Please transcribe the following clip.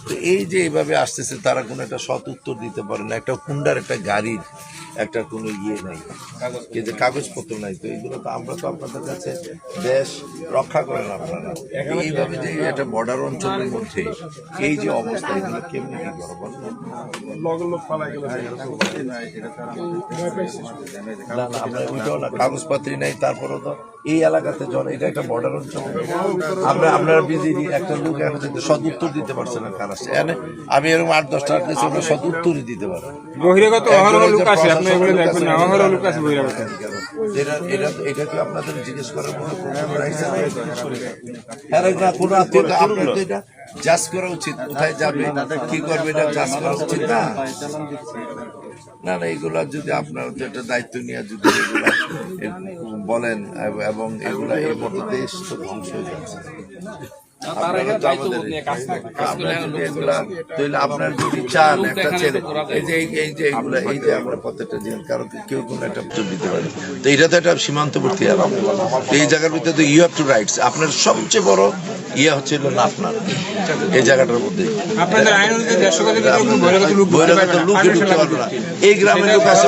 তো এই যে এইভাবে আসতেছে তারা কোনো একটা সৎ উত্তর দিতে পারে না, একটা হুন্ডার একটা গাড়ির একটা কোনো ইয়ে নাই, যে কাগজপত্র নাই। তো এইগুলো তো আমরা তো আপনাদের কাছে দেশ রক্ষা করেন আপনারা, এইভাবে যে একটা বর্ডার অঞ্চলের মধ্যে এই যে অবস্থা, এগুলো কেমনি কি করবো? না না, আমরা ওইটাও না, কাগজপত্র নাই, তারপরেও তো এই এলাকাতে এটা একটা বর্ডার অঞ্চল। আপনারা বিজেপি একটা লোক এখন কিন্তু সদ উত্তর দিতে পারছে না কার আসছে, আমি এরকম 8-10টা কাছে সদ উত্তরই দিতে পারবো। এটা কি আপনাদের জিজ্ঞেস করার মতো কোনো আত্মীয়তা? আপনার তো এটা জাজ করা উচিত, কোথায় যাবে কি করবে এটা জাজ করা উচিত না। না না, এগুলা যদি আপনার একটা দায়িত্ব নিয়ে যদি এগুলা বলেন এবং এগুলা এর মতো দেশ তো ধ্বংস হয়ে যাচ্ছে। আপনার যদি চান একটা ছেলে এই যে এগুলা এই যে আমরা প্রত্যেকটা জিনিস কারো কেউ কোনো একটা দিতে পারে, তো এটা তো একটা সীমান্তবর্তী এলাকা, এই জায়গার ভিতরে তো ইউ হ্যাভ টু রাইটস। আপনার সবচেয়ে বড় ইয়ে হচ্ছে আপনার এই জায়গাটার মধ্যে বহিরাগত লোক ঢুকতে পারবে না, এই গ্রামের লোক আছে।